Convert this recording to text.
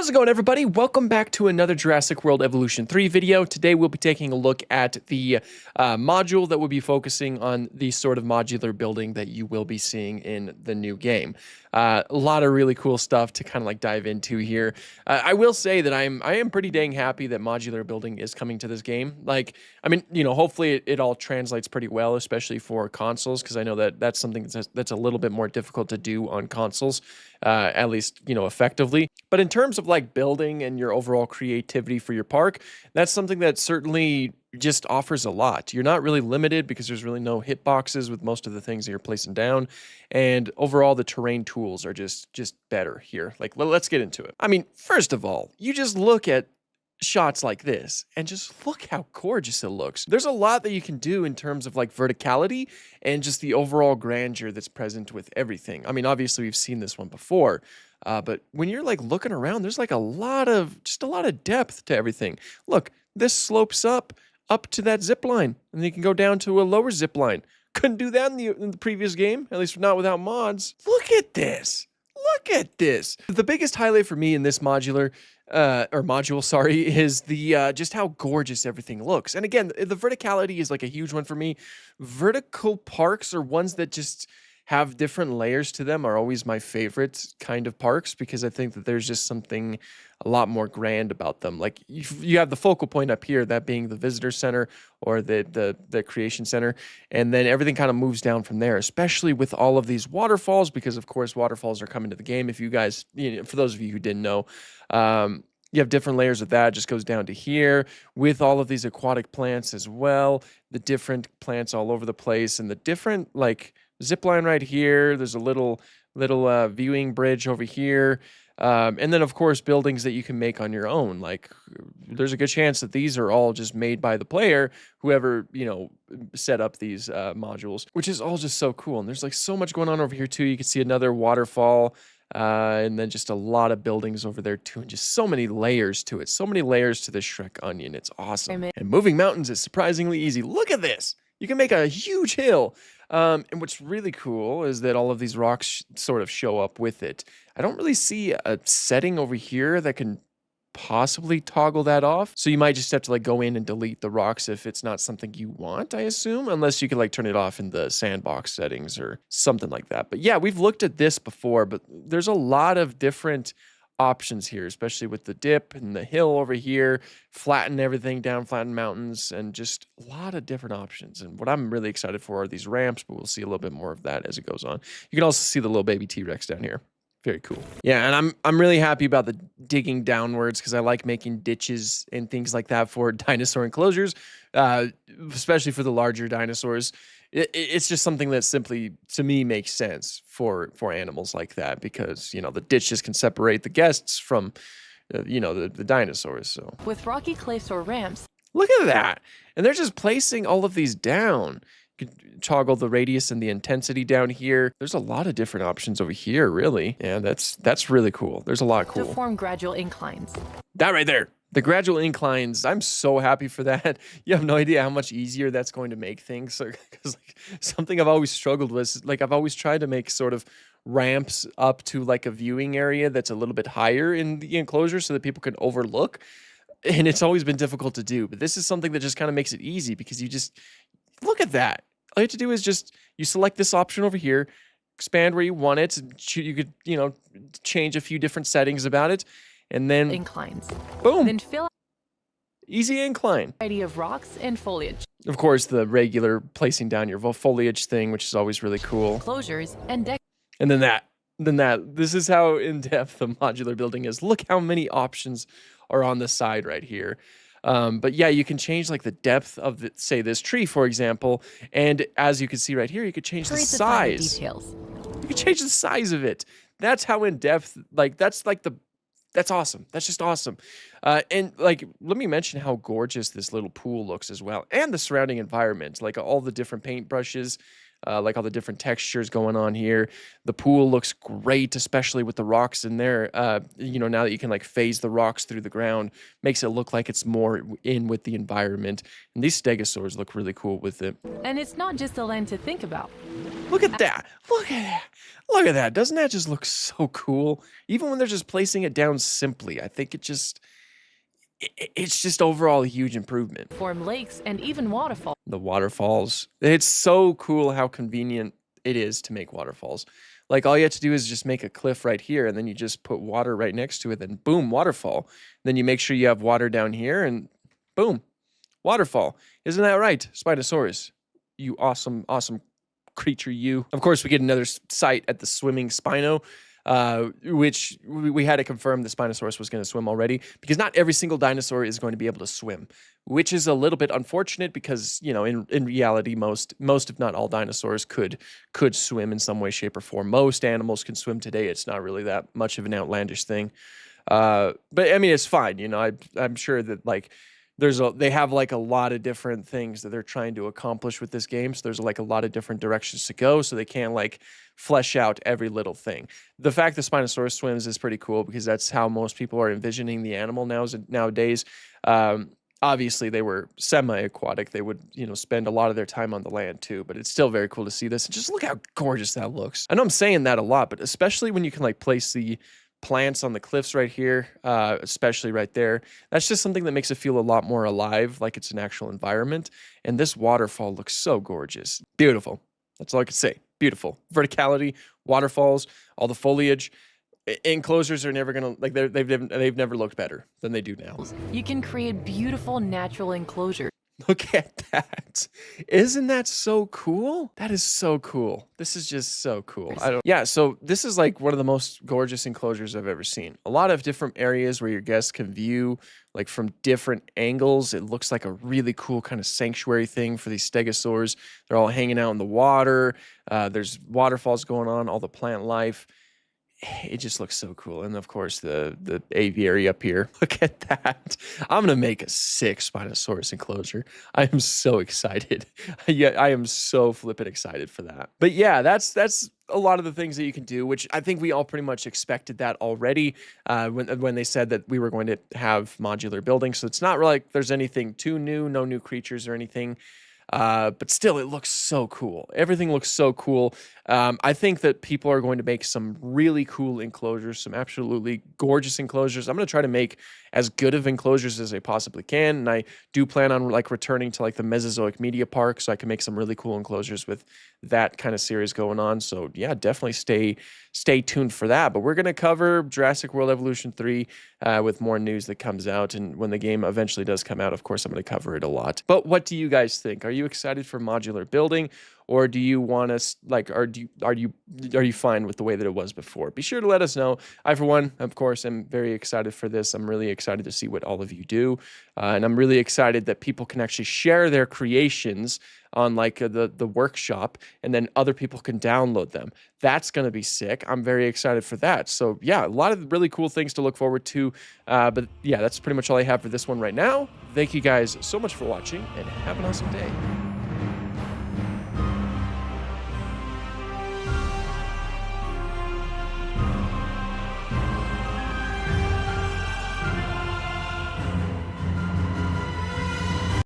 How's it going, everybody? Welcome back to another Jurassic World Evolution 3 video. Today we'll be taking a look at the module that will be focusing on the sort of modular building that you will be seeing in the new game. A lot of really cool stuff to kind of like dive into here. I will say that I am pretty dang happy that modular building is coming to this game. Like, I mean, you know, hopefully it all translates pretty well, especially for consoles, because I know that that's something that's a little bit more difficult to do on consoles, at least, you know, effectively. But in terms of like building and your overall creativity for your park, that's something that certainly just offers a lot. You're not really limited because there's really no hitboxes with most of the things that you're placing down. And overall, the terrain tools are just better here. Like, let's get into it. I mean, first of all, you just look at shots like this and just look how gorgeous it looks. There's a lot that you can do in terms of like verticality and just the overall grandeur that's present with everything. I mean, obviously we've seen this one before, but when you're like looking around, there's like a lot of depth to everything. Look, this slopes up to that zip line, and then you can go down to a lower zip line. Couldn't do that in the previous game, at least not without mods. Look at this. Look at this. The biggest highlight for me in this module, sorry, is the just how gorgeous everything looks. And again, the verticality is like a huge one for me. Vertical parks are ones that just have different layers to them, are always my favorite kind of parks, because I think that there's just something a lot more grand about them. Like you have the focal point up here, that being the visitor center or the creation center, and then everything kind of moves down from there, especially with all of these waterfalls, because of course waterfalls are coming to the game. If you guys, you know, for those of you who didn't know, you have different layers of that. It just goes down to here with all of these aquatic plants as well, the different plants all over the place, and the different like zip line right here. There's a little viewing bridge over here. And then, of course, buildings that you can make on your own. Like, there's a good chance that these are all just made by the player, whoever, you know, set up these modules, which is all just so cool. And there's like so much going on over here, too. You can see another waterfall, and then just a lot of buildings over there, too. And just so many layers to it. So many layers to this Shrek onion. It's awesome. And moving mountains is surprisingly easy. Look at this. You can make a huge hill. And what's really cool is that all of these rocks sort of show up with it. I don't really see a setting over here that can possibly toggle that off. So you might just have to like go in and delete the rocks if it's not something you want, I assume, unless you can like turn it off in the sandbox settings or something like that. But yeah, we've looked at this before, but there's a lot of different options here, especially with the dip and the hill over here, flatten everything down, flatten mountains, and just a lot of different options. And what I'm really excited for are these ramps, but we'll see a little bit more of that as it goes on. You can also see the little baby T-Rex down here. Very cool. Yeah, and I'm really happy about the digging downwards, because I like making ditches and things like that for dinosaur enclosures, especially for the larger dinosaurs. It's just something that simply, to me, makes sense for animals like that, because, you know, the ditches can separate the guests from, you know, the dinosaurs. So with rocky cliffs or ramps. Look at that. And they're just placing all of these down. You can toggle the radius and the intensity down here. There's a lot of different options over here, really. Yeah, that's really cool. There's a lot cool. To form gradual inclines. That right there. The gradual inclines, I'm so happy for that. You have no idea how much easier that's going to make things. Because like, something I've always struggled with, like I've always tried to make sort of ramps up to like a viewing area that's a little bit higher in the enclosure so that people can overlook. And it's always been difficult to do. But this is something that just kind of makes it easy, because you just, look at that. All you have to do is just, you select this option over here, expand where you want it. You could, you know, change a few different settings about it. And then inclines. Boom. Then fill out easy incline. a variety of rocks and foliage. Of course, the regular placing down your foliage thing, which is always really cool. Closures and deck. And then that. This is how in-depth the modular building is. Look how many options are on the side right here. But yeah, you can change like the depth of the, say, this tree, for example. And as you can see right here, you could change the size. Details. You can change the size of it. That's how in-depth, like, that's awesome. That's just awesome. And like, let me mention how gorgeous this little pool looks as well. And the surrounding environment, like all the different paintbrushes. like all the different textures going on here. The pool looks great, especially with the rocks in there. You know, now that you can like phase the rocks through the ground, makes it look like it's more in with the environment. And these stegosaurs look really cool with it. And it's not just a land to think about. Look at that. Look at that. Look at that. Doesn't that just look so cool? Even when they're just placing it down simply, I think it's just overall a huge improvement. Form lakes and even waterfalls. The waterfalls. It's so cool how convenient it is to make waterfalls. Like all you have to do is just make a cliff right here, and then you just put water right next to it, then boom, waterfall. Then you make sure you have water down here, and boom, waterfall. Isn't that right, Spinosaurus? You awesome, awesome creature, you. Of course, we get another sight at the swimming Spino, which we had to confirm the Spinosaurus was going to swim already, because not every single dinosaur is going to be able to swim, which is a little bit unfortunate because, you know, in reality, most if not all dinosaurs could swim in some way, shape, or form. Most animals can swim today. It's not really that much of an outlandish thing. But I mean, it's fine. You know, I'm sure that like they have like a lot of different things that they're trying to accomplish with this game. So there's like a lot of different directions to go. So they can't like flesh out every little thing. The fact that Spinosaurus swims is pretty cool because that's how most people are envisioning the animal nowadays. Obviously they were semi-aquatic. They would, you know, spend a lot of their time on the land too, but it's still very cool to see this. And just look how gorgeous that looks. I know I'm saying that a lot, but especially when you can like place the plants on the cliffs right here, especially right there. That's just something that makes it feel a lot more alive, like it's an actual environment. And this waterfall looks so gorgeous. Beautiful. That's all I can say. Beautiful. Verticality, waterfalls, all the foliage. Enclosures are never gonna like they've never looked better than they do now. You can create beautiful natural enclosures. Look at that. Isn't that so cool? That is so cool. This is just so cool. Yeah, so this is like one of the most gorgeous enclosures I've ever seen. A lot of different areas where your guests can view like from different angles. It looks like a really cool kind of sanctuary thing for these stegosaurs. They're all hanging out in the water. There's waterfalls going on, all the plant life. It just looks so cool. And of course, the aviary up here. Look at that. I'm going to make a sick Spinosaurus enclosure. I am so excited. Yeah, I am so flippin' excited for that. But yeah, that's a lot of the things that you can do, which I think we all pretty much expected that already when they said that we were going to have modular building. So it's not really like there's anything too new, no new creatures or anything. But still, it looks so cool. Everything looks so cool. I think that people are going to make some really cool enclosures, some absolutely gorgeous enclosures. I'm going to try to make as good of enclosures as I possibly can. And I do plan on like returning to like the Mesozoic Media Park so I can make some really cool enclosures with that kind of series going on. So yeah, definitely stay tuned for that. But we're going to cover Jurassic World Evolution 3 with more news that comes out. And when the game eventually does come out, of course, I'm going to cover it a lot. But what do you guys think? Are you excited for modular building? Or do you want us like, are you fine with the way that it was before? Be sure to let us know. I, for one, of course, am very excited for this. I'm really excited to see what all of you do. And I'm really excited that people can actually share their creations on like the workshop, and then other people can download them. That's going to be sick. I'm very excited for that. So yeah, a lot of really cool things to look forward to. But yeah, that's pretty much all I have for this one right now. Thank you guys so much for watching, and have an awesome day.